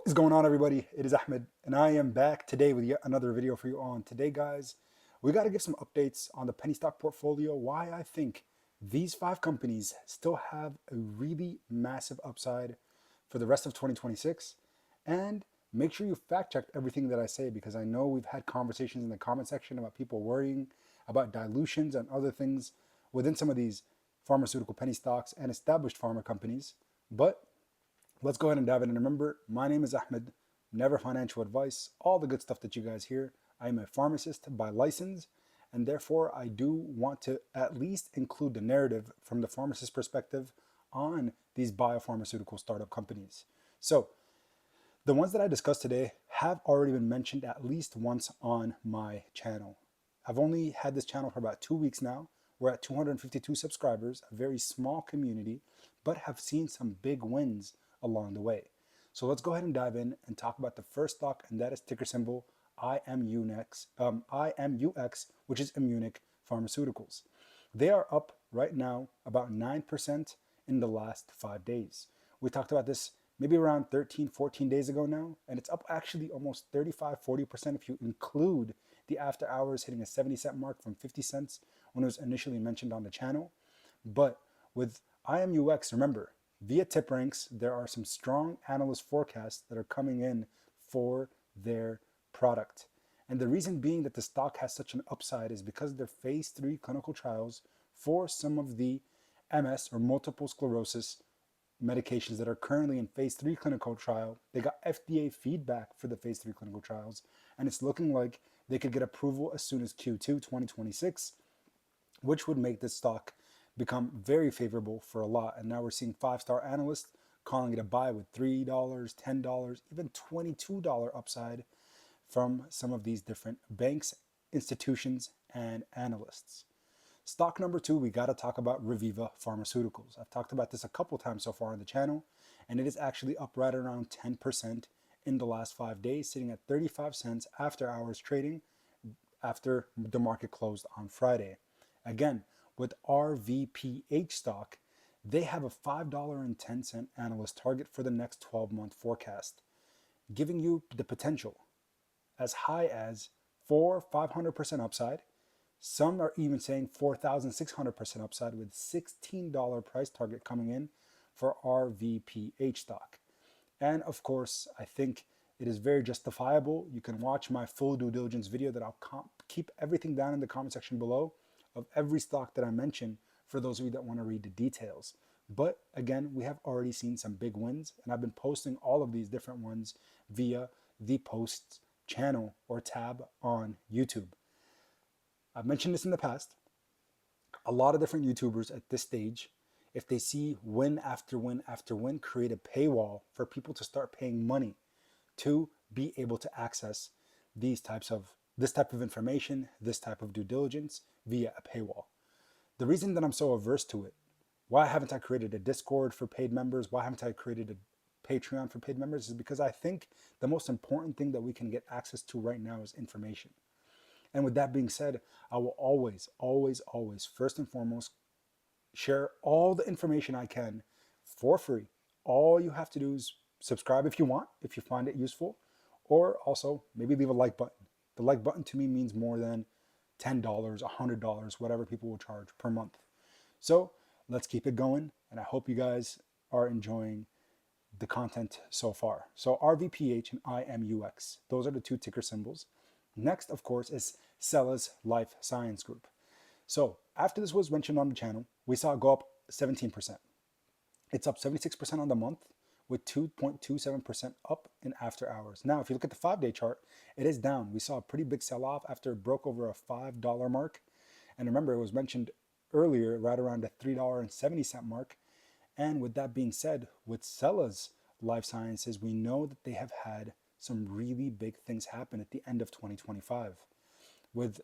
What is going on, everybody? It is Ahmed, and I am back today with yet another video for you on. Today, guys, we got to give some updates on the penny stock portfolio, why I think these 5 companies still have a really massive upside for the rest of 2026, and make sure you fact check everything that I say, because I know we've had conversations in the comment section about people worrying about dilutions and other things within some of these pharmaceutical penny stocks and established pharma companies. But let's go ahead and dive in. And remember, my name is Ahmed, never financial advice, all the good stuff that you guys hear. I am a pharmacist by license, and therefore I do want to at least include the narrative from the pharmacist perspective on these biopharmaceutical startup companies. So, the ones that I discussed today have already been mentioned at least once on my channel. I've only had this channel for about 2 weeks now. We're at 252 subscribers, a very small community, but have seen some big wins along the way. So let's go ahead and dive in and talk about the first stock, and that is ticker symbol IMUX, which is Immunic Pharmaceuticals. They are up right now about 9% in the last 5 days. We talked about this maybe around 13, 14 days ago now, and it's up actually almost 35, 40% if you include the after hours hitting a 70-cent mark from 50 cents when it was initially mentioned on the channel. But with IMUX, remember, via TipRanks, there are some strong analyst forecasts that are coming in for their product. And the reason being that the stock has such an upside is because of their phase 3 clinical trials for some of the MS or multiple sclerosis medications that are currently in phase 3 clinical trial. They got FDA feedback for the phase 3 clinical trials, and it's looking like they could get approval as soon as Q2 2026, which would make this stock become very favorable for a lot. And now we're seeing 5-star analysts calling it a buy with $3, $10, even $22 upside from some of these different banks, institutions, and analysts. Stock number 2, we got to talk about Reviva Pharmaceuticals. I've talked about this a couple times so far on the channel, and it is actually up right around 10% in the last 5 days, sitting at 35 cents after hours trading after the market closed on Friday. Again, with RVPH stock, they have a $5.10 analyst target for the next 12-month forecast, giving you the potential as high as 500% upside. Some are even saying 4,600% upside, with $16 price target coming in for RVPH stock. And of course, I think it is very justifiable. You can watch my full due diligence video that I'll keep everything down in the comment section below of every stock that I mention for those of you that want to read the details. But again, we have already seen some big wins, and I've been posting all of these different ones via the Posts channel or tab on YouTube. I've mentioned this in the past. A lot of different YouTubers at this stage, if they see win after win after win, create a paywall for people to start paying money to be able to access this type of information, this type of due diligence via a paywall. The reason that I'm so averse to it, why haven't I created a Discord for paid members, why haven't I created a Patreon for paid members, is because I think the most important thing that we can get access to right now is information. And with that being said, I will always, always, always, first and foremost, share all the information I can for free. All you have to do is subscribe if you want, if you find it useful, or also maybe leave a like button. The like button to me means more than $10, $100, whatever people will charge per month. So let's keep it going, and I hope you guys are enjoying the content so far. So RVPH and IMUX, those are the 2 ticker symbols. Next, of course, is SELLAS Life Science Group. So after this was mentioned on the channel, we saw it go up 17%. It's up 76% on the month, with 2.27% up in after hours. Now, if you look at the 5-day chart, it is down. We saw a pretty big sell-off after it broke over a $5 mark. And remember, it was mentioned earlier right around the $3.70 mark. And with that being said, with SELLAS Life Sciences, we know that they have had some really big things happen at the end of 2025, with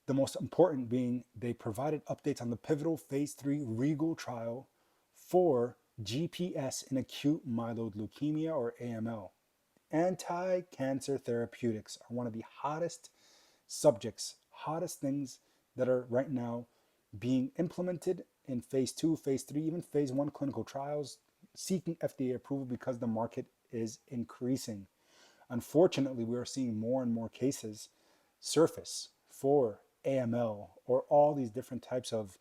the most important being they provided updates on the pivotal phase 3 REGAL trial for GPS in acute myeloid leukemia, or AML. Anti-cancer therapeutics are one of the hottest subjects, hottest things that are right now being implemented in phase 2, phase 3, even phase 1 clinical trials, seeking FDA approval because the market is increasing. Unfortunately, we are seeing more and more cases surface for AML or all these different types of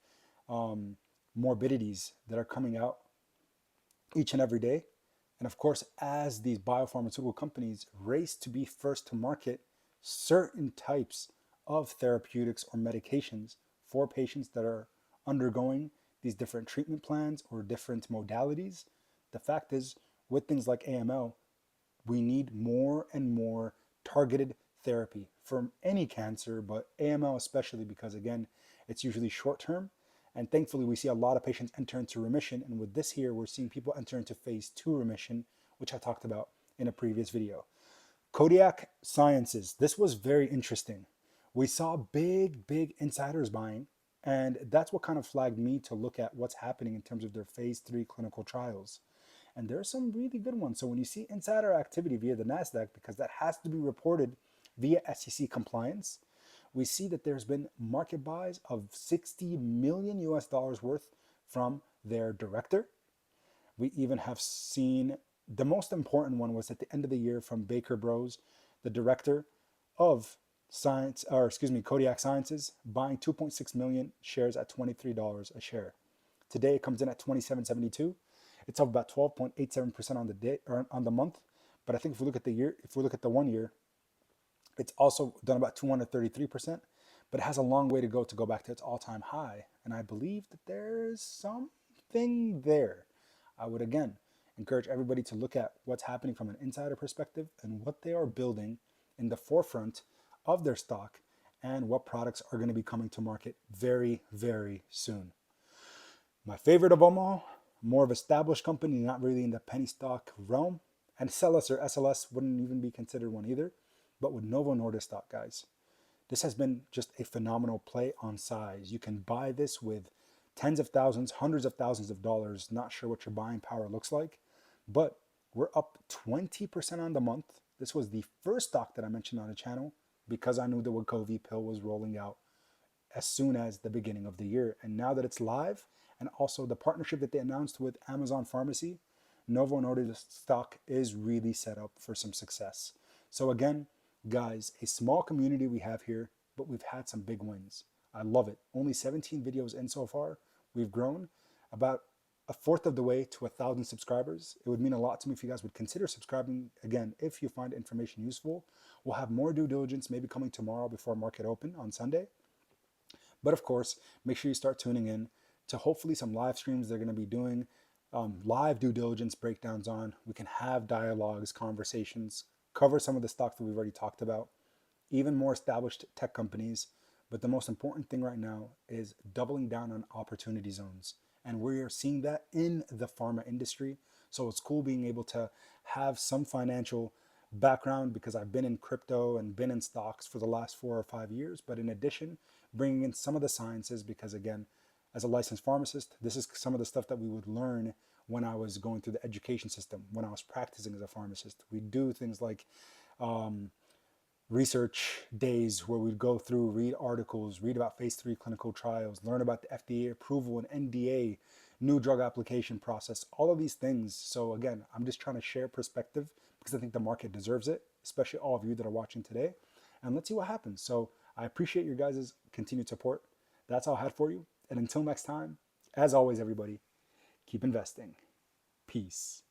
um, morbidities that are coming out each and every day. And of course, as these biopharmaceutical companies race to be first to market certain types of therapeutics or medications for patients that are undergoing these different treatment plans or different modalities, the fact is, with things like AML, we need more and more targeted therapy for any cancer, but AML especially because, again, it's usually short term. And thankfully, we see a lot of patients enter into remission. And with this here, we're seeing people enter into phase 2 remission, which I talked about in a previous video. Kodiak Sciences, this was very interesting. We saw big insiders buying, and that's what kind of flagged me to look at what's happening in terms of their phase 3 clinical trials. And there's some really good ones. So when you see insider activity via the NASDAQ, because that has to be reported via SEC compliance, we see that there's been market buys of 60 million US dollars worth from their director. We even have seen the most important one was at the end of the year from Baker Bros, the director of Kodiak Sciences, buying 2.6 million shares at $23 a share. Today it comes in at 27.72. It's up about 12.87% on the day or on the month. But I think if we look at the year, if we look at the 1 year, it's also done about 233%, but it has a long way to go back to its all-time high. And I believe that there's something there. I would again encourage everybody to look at what's happening from an insider perspective and what they are building in the forefront of their stock and what products are going to be coming to market very, very soon. My favorite of them all, more of established company, not really in the penny stock realm, and SELLAS or SLS wouldn't even be considered one either, but with Novo Nordisk stock, guys. This has been just a phenomenal play on size. You can buy this with tens of thousands, hundreds of thousands of dollars. Not sure what your buying power looks like, but we're up 20% on the month. This was the first stock that I mentioned on the channel because I knew the Wegovy pill was rolling out as soon as the beginning of the year. And now that it's live, and also the partnership that they announced with Amazon Pharmacy, Novo Nordisk stock is really set up for some success. So again, guys, a small community we have here, but we've had some big wins. I love it. Only 17 videos in so far. We've grown about a fourth of the way to 1,000 subscribers. It would mean a lot to me if you guys would consider subscribing. Again, if you find information useful, we'll have more due diligence maybe coming tomorrow before market open on Sunday. But of course, make sure you start tuning in to hopefully some live streams they're going to be doing live due diligence breakdowns on. We can have dialogues, conversations, cover some of the stocks that we've already talked about, even more established tech companies. But the most important thing right now is doubling down on opportunity zones. And we are seeing that in the pharma industry. So it's cool being able to have some financial background because I've been in crypto and been in stocks for the last 4 or 5 years. But in addition, bringing in some of the sciences because, again, as a licensed pharmacist, this is some of the stuff that we would learn when I was going through the education system, when I was practicing as a pharmacist. We do things like research days where we'd go through, read articles, read about phase 3 clinical trials, learn about the FDA approval and NDA, new drug application process, all of these things. So again, I'm just trying to share perspective because I think the market deserves it, especially all of you that are watching today. And let's see what happens. So I appreciate your guys' continued support. That's all I had for you. And until next time, as always, everybody, keep investing. Peace.